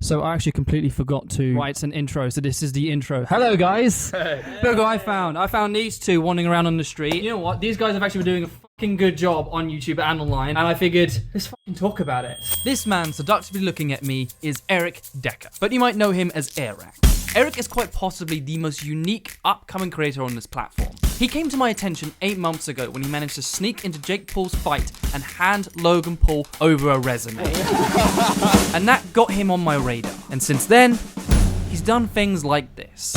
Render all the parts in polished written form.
So I actually completely forgot to write an intro, so this is the intro. Hello guys! Hey. Look what I found. I found these two wandering around on the street. You know what? These guys have actually been doing a fucking good job on YouTube and online, and I figured, let's fucking talk about it. This man seductively looking at me is Eric Decker, but you might know him as Airrack. Eric is quite possibly the most unique upcoming creator on this platform. He came to my attention 8 months ago when he managed to sneak into Jake Paul's fight and hand Logan Paul over a resume. And that got him on my radar. And since then, he's done things like this.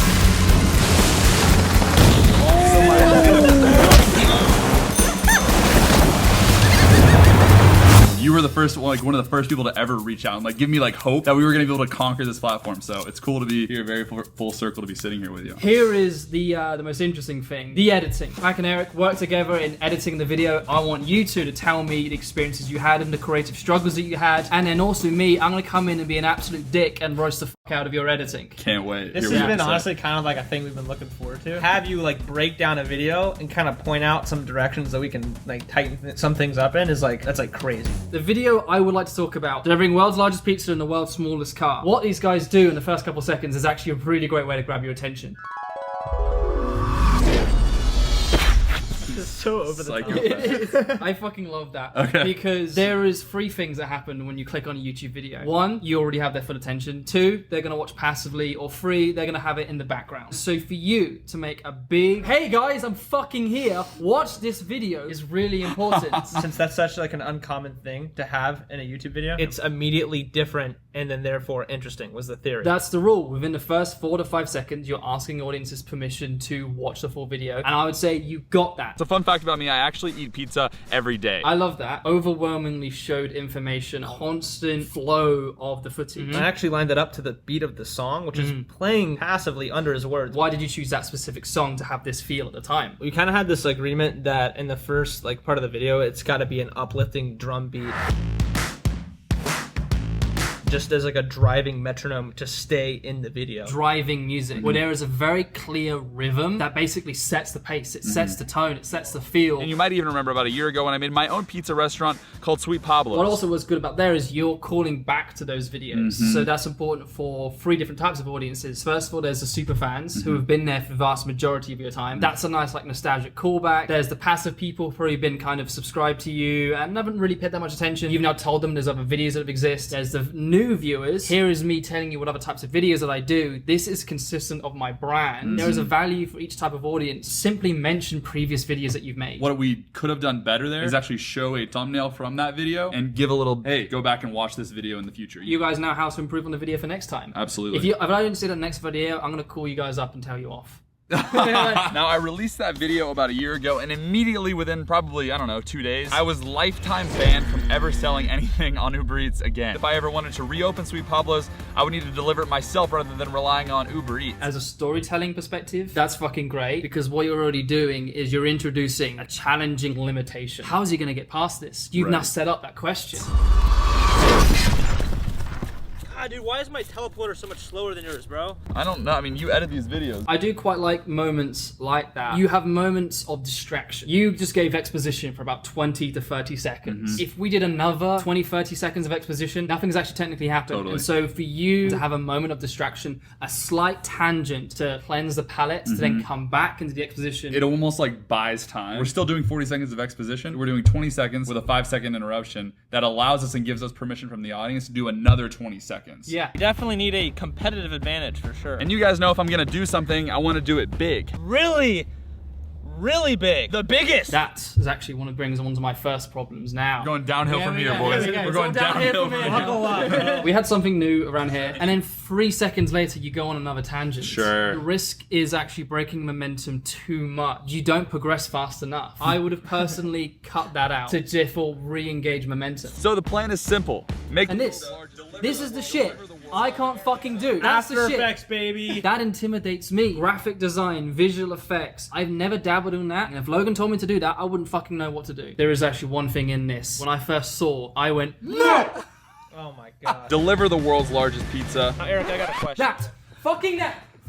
You were the first, like one of the first people to ever reach out and like give me like hope that we were gonna be able to conquer this platform. So it's cool to be here, very full circle to be sitting here with you. Here is the most interesting thing: the editing. Mac and Eric work together in editing the video. I want you two to tell me the experiences you had and the creative struggles that you had, and then also me. I'm gonna come in and be an absolute dick and roast the fuck out of your editing. Can't wait. This has been honestly kind of like a thing we've been looking forward to. Have you like break down a video and kind of point out some directions that we can like tighten some things up in is like, that's like crazy. The video I would like to talk about, delivering world's largest pizza in the world's smallest car. What these guys do in the first couple seconds is actually a really great way to grab your attention. So over the top. I fucking love that. Okay. Because there is 3 things that happen when you click on a YouTube video. 1, you already have their full attention. 2, they're going to watch passively. Or 3, they're going to have it in the background. So for you to make a big, hey guys, I'm fucking here, watch this video is really important. Since that's such like an uncommon thing to have in a YouTube video, it's immediately different and then therefore interesting was the theory. That's the rule. Within the first 4 to 5 seconds, you're asking audiences permission to watch the full video. And I would say you got that. It's a fun fact about me, I actually eat pizza every day. I love that. Overwhelmingly showed information, constant flow of the footage. I actually lined it up to the beat of the song, which is playing passively under his words. Why did you choose that specific song to have this feel at the time? We kind of had this agreement that in the first like part of the video, it's got to be an uplifting drum beat. Just as like a driving metronome to stay in the video. Driving music, where there is a very clear rhythm that basically sets the pace, it sets the tone, it sets the feel. And you might even remember about a year ago when I made my own pizza restaurant called Sweet Pablo's. What also was good about there is you're calling back to those videos. So that's important for 3 different types of audiences. First of all, there's the super fans who have been there for the vast majority of your time. That's a nice like nostalgic callback. There's the passive people who've probably been kind of subscribed to you and haven't really paid that much attention. You've now told them there's other videos that exist. There's the new viewers. Here is me telling you what other types of videos that I do. This is consistent of my brand. There is a value for each type of audience. Simply mention previous videos that you've made. What we could have done better there is actually show a thumbnail from that video and give a little, hey, go back and watch this video in the future. You guys know how to improve on the video for next time. Absolutely. If I don't see the next video, I'm going to call you guys up and tell you off. Now, I released that video about a year ago, and immediately within probably, I don't know, 2 days, I was lifetime banned from ever selling anything on Uber Eats again. If I ever wanted to reopen Sweet Pablo's, I would need to deliver it myself rather than relying on Uber Eats. As a storytelling perspective, that's fucking great, because what you're already doing is you're introducing a challenging limitation. How is he going to get past this? You've now set up that question. God, dude, why is my teleporter so much slower than yours, bro? I don't know. I mean, you edit these videos. I do quite like moments like that. You have moments of distraction. You just gave exposition for about 20 to 30 seconds. If we did another 20, 30 seconds of exposition, nothing's actually technically happened. Totally. And so for you to have a moment of distraction, a slight tangent to cleanse the palate, to then come back into the exposition. It almost like buys time. We're still doing 40 seconds of exposition. We're doing 20 seconds with a 5-second interruption that allows us and gives us permission from the audience to do another 20 seconds. Yeah. You definitely need a competitive advantage for sure. And you guys know if I'm gonna do something, I wanna do it big. Really big. The biggest. That is actually brings on to my first problems now. We're going downhill from here, boys. Here we go. We're going downhill from here. We had something new around here, and then 3 seconds later, you go on another tangent. Sure. The risk is actually breaking momentum too much. You don't progress fast enough. I would have personally cut that out to therefore re-engage momentum. So the plan is simple. And this is the shit I can't fucking do. That's After the shit. Effects, baby. That intimidates me. Graphic design, visual effects. I've never dabbled in that. And if Logan told me to do that, I wouldn't fucking know what to do. There is actually one thing in this. When I first saw, I went, no! Oh my god. Deliver the world's largest pizza. Now, Eric, I got a question. That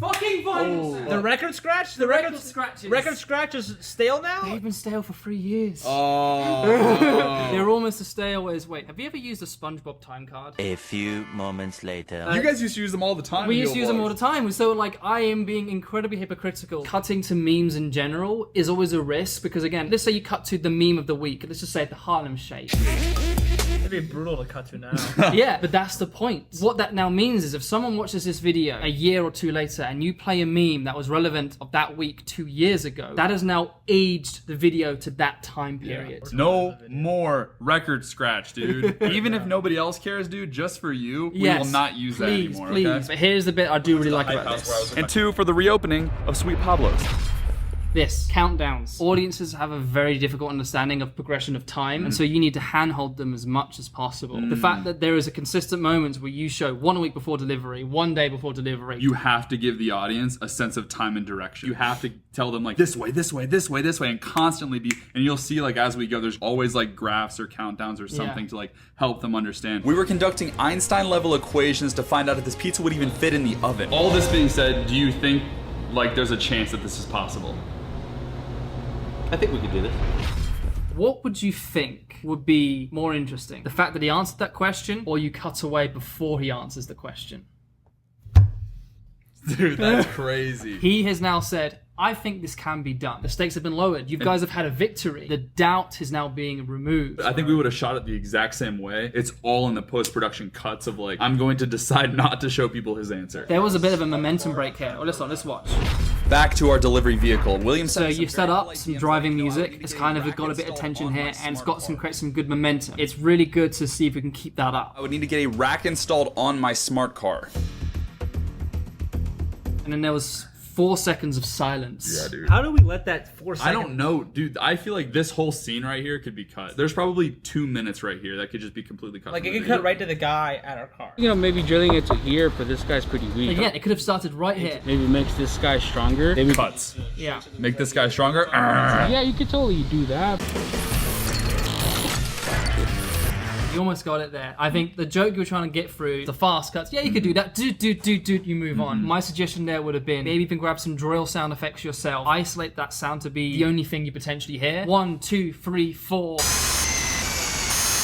fucking vinyl sound. The record scratch? The record scratches. Record scratch is stale now? They've been stale for 3 years. Oh. They're almost as stale as, wait, have you ever used a SpongeBob time card? A few moments later. You guys used to use them all the time. We used to use them all the time. So, like, I am being incredibly hypocritical. Cutting to memes in general is always a risk because, again, let's say you cut to the meme of the week. Let's just say the Harlem Shake. It'd be brutal to cut to now. Yeah, but that's the point. What that now means is if someone watches this video a year or two later and you play a meme that was relevant of that week 2 years ago, that has now aged the video to that time period. No more record scratch, dude. Even if nobody else cares, dude, just for you, we will not use that anymore. Please, okay? But here's the bit I do really like about this. And 2 for the reopening of Sweet Pablo's. This, countdowns. Audiences have a very difficult understanding of progression of time, and so you need to handhold them as much as possible. The fact that there is a consistent moment where you show 1 week before delivery, 1 day before delivery. You have to give the audience a sense of time and direction. You have to tell them like this way, this way, this way, this way, and constantly be, and you'll see like as we go, there's always like graphs or countdowns or something to like help them understand. We were conducting Einstein level equations to find out if this pizza would even fit in the oven. All this being said, do you think like there's a chance that this is possible? I think we could do this. What would you think would be more interesting? The fact that he answered that question, or you cut away before he answers the question? Dude, that's crazy. He has now said, I think this can be done. The stakes have been lowered. You guys have had a victory. The doubt is now being removed. I think we would have shot it the exact same way. It's all in the post-production cuts of like, I'm going to decide not to show people his answer. There was a bit of a momentum break here. Oh, let's watch. Back to our delivery vehicle. William. So you've set up some driving music. It's kind of got a bit of tension here, and it's got create some good momentum. It's really good to see if we can keep that up. I would need to get a rack installed on my smart car. And then there was 4 seconds of silence. Yeah, dude. How do we let that 4 seconds? I don't know, dude. I feel like this whole scene right here could be cut. There's probably 2 minutes right here that could just be completely cut. Like, it could cut right to the guy at our car. You know, maybe drilling it to here, but this guy's pretty weak. Again, it could have started right here. Maybe makes this guy stronger. Maybe Cuts. Yeah. Make this guy stronger. Yeah, you could totally do that. You almost got it there. I think the joke you were trying to get through, the fast cuts, yeah, you could do that. You move on. My suggestion there would have been maybe even grab some drill sound effects yourself. Isolate that sound to be the only thing you potentially hear. 1, 2, 3, 4.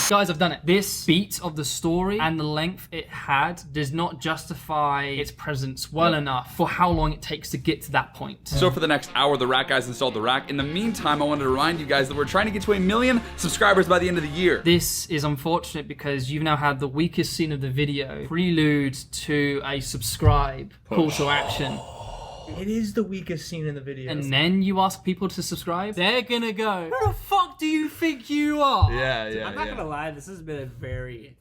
Guys, I've done it. This beat of the story and the length it had does not justify its presence well enough for how long it takes to get to that point. So for the next hour, the Rack guys installed the rack. In the meantime, I wanted to remind you guys that we're trying to get to 1 million subscribers by the end of the year. This is unfortunate because you've now had the weakest scene of the video prelude to a subscribe call to action. It is the weakest scene in the video. And then you ask people to subscribe, they're gonna go, who the fuck do you think you are? Yeah. I'm not gonna lie, this has been a very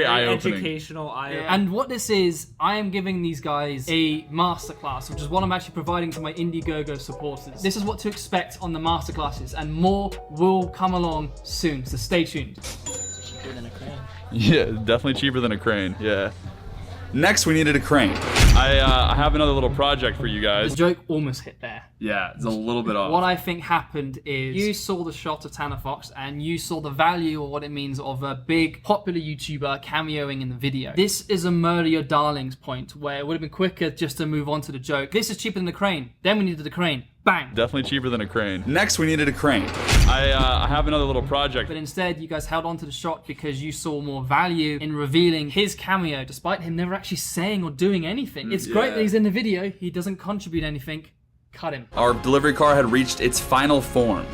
eye-opening. educational, And what this is, I am giving these guys a masterclass, which is what I'm actually providing to my Indiegogo supporters. This is what to expect on the masterclasses, and more will come along soon, so stay tuned. Cheaper than a crane. Yeah, definitely cheaper than a crane. Yeah. Next, we needed a crane. I have another little project for you The guys. joke almost hit there. Yeah, it's a little bit off. What I think happened is you saw the shot of Tanner Fox and you saw the value or what it means of a big popular YouTuber cameoing in the video. This is a murder your darlings point where it would have been quicker just to move on to the joke. This is cheaper than the crane. Then we needed the crane. Bang. Definitely cheaper than a crane. Next, we needed a crane. I have another little project. But instead, you guys held on to the shot because you saw more value in revealing his cameo, despite him never actually saying or doing anything. It's great that he's in the video. He doesn't contribute anything. Cut him. Our delivery car had reached its final form.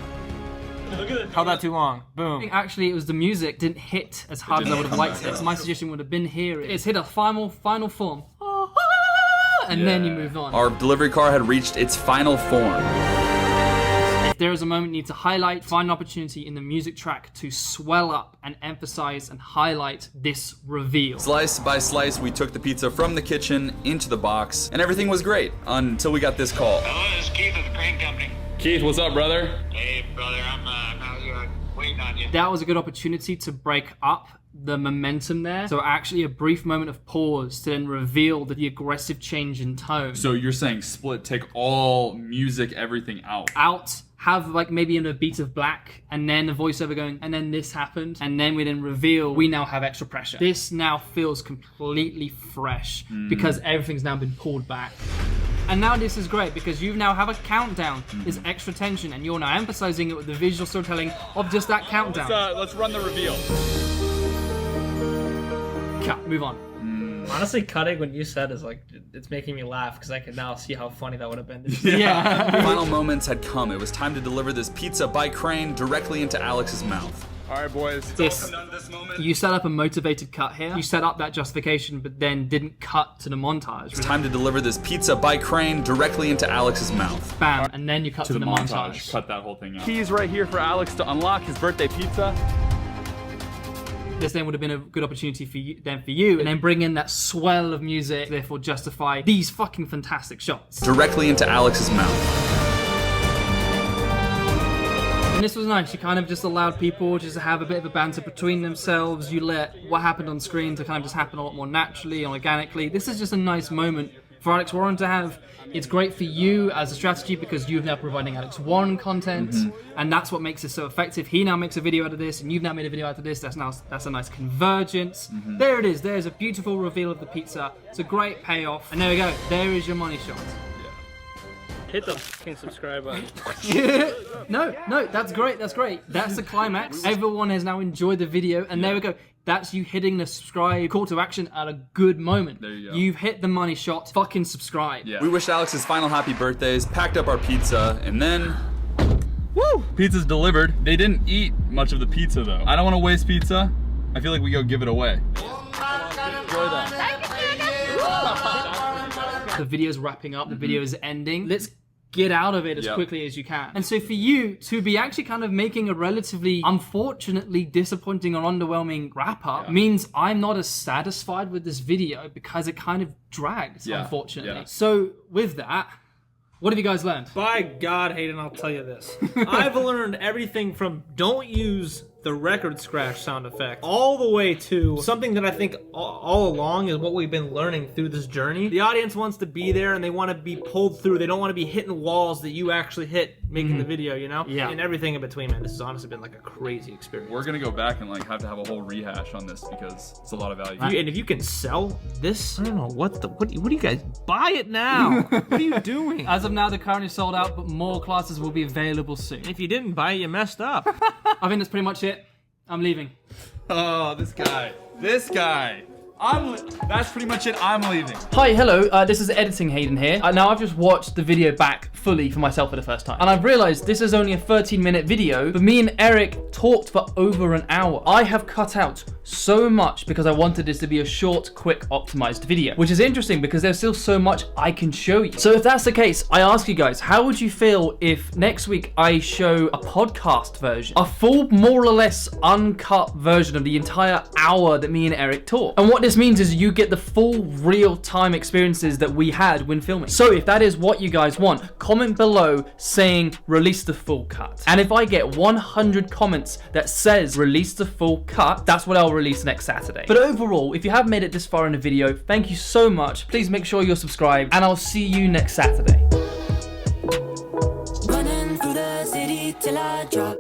Held that too long. I Boom. think actually it was the music didn't hit as hard as I would have liked it. So my suggestion would have been here. It's hit a final form. And then you move on. Our delivery car had reached its final form. If there is a moment you need to highlight, find an opportunity in the music track to swell up and emphasize and highlight this reveal. Slice by slice, we took the pizza from the kitchen into the box, and everything was great until we got this call. Hello, this is Keith of the Crane Company. Keith, what's up, brother? Hey, brother, I'm waiting on you. That was a good opportunity to break up the momentum there. So actually a brief moment of pause to then reveal the aggressive change in tone. So you're saying split, take all music, everything out. Have like maybe in a beat of black and then a voiceover going, and then this happened, and then we then reveal we now have extra pressure. This now feels completely fresh because everything's now been pulled back. And now this is great because you now have a countdown. There's extra tension, and you're now emphasizing it with the visual storytelling of just that countdown. Let's run the reveal. Cut. Move on. Honestly, cutting when you said is like, it's making me laugh because I can now see how funny that would have been. Yeah. Final moments had come. It was time to deliver this pizza by crane directly into Alex's mouth. All right, boys. You set up a motivated cut here. You set up that justification, but then didn't cut to the montage. It's time to deliver this pizza by crane directly into Alex's mouth. Bam, and then you cut to the montage. Cut that whole thing out. Keys right here for Alex to unlock his birthday pizza. This then would have been a good opportunity for you, and then bring in that swell of music, therefore justify these fucking fantastic shots. Directly into Alex's mouth. And this was nice. You kind of just allowed people just to have a bit of a banter between themselves. You let what happened on screen to kind of just happen a lot more naturally and organically. This is just a nice moment for Alex Warren to have. It's great for you as a strategy because you're now providing Alex Warren content, and that's what makes it so effective. He now makes a video out of this, and you've now made a video out of this. That's a nice convergence. There it is. There's a beautiful reveal of the pizza. It's a great payoff, and there we go. There is your money shot. Hit the fucking subscribe button. No, that's great. That's great. That's the climax. Everyone has now enjoyed the video, and there we go. That's you hitting the subscribe call to action at a good moment. There you go. You've hit the money shot. Fucking subscribe. Yeah. We wished Alex his final happy birthdays, packed up our pizza, and then... Woo! Pizza's delivered. They didn't eat much of the pizza, though. I don't want to waste pizza. I feel like we go give it away. The video's wrapping up. The video is ending. Let's get out of it as quickly as you can. And so for you to be actually kind of making a relatively, unfortunately, disappointing or underwhelming wrap-up means I'm not as satisfied with this video because it kind of drags, unfortunately. So with that, what have you guys learned? By God, Hayden, I'll tell you this. I've learned everything from don't use the record scratch sound effect all the way to something that I think all along is what we've been learning through this journey. The audience wants to be there and they want to be pulled through. They don't want to be hitting walls that you actually hit making the video, you know? Yeah. And everything in between, man. This has honestly been like a crazy experience. We're gonna go back and like have to have a whole rehash on this because it's a lot of value. And if you can sell this, I don't know what do you guys buy it now? What are you doing? As of now, they're currently sold out, but more classes will be available soon. If you didn't buy it, you messed up. I think that's pretty much it. I'm leaving. Oh, this guy. That's pretty much it. I'm leaving. Hi, hello. This is editing Hayden here. Now I've just watched the video back fully for myself for the first time, and I've realized this is only a 13-minute video, but me and Eric talked for over an hour. I have cut out so much because I wanted this to be a short, quick, optimized video, which is interesting because there's still so much I can show you. So if that's the case, I ask you guys, how would you feel if next week I show a podcast version, a full, more or less uncut version of the entire hour that me and Eric talked? And what this means is you get the full real-time experiences that we had when filming. So if that is what you guys want, comment below saying release the full cut. And if I get 100 comments that says release the full cut, that's what I'll release next Saturday. But overall, if you have made it this far in the video, thank you so much. Please make sure you're subscribed, and I'll see you next Saturday. Running through the city till I drop.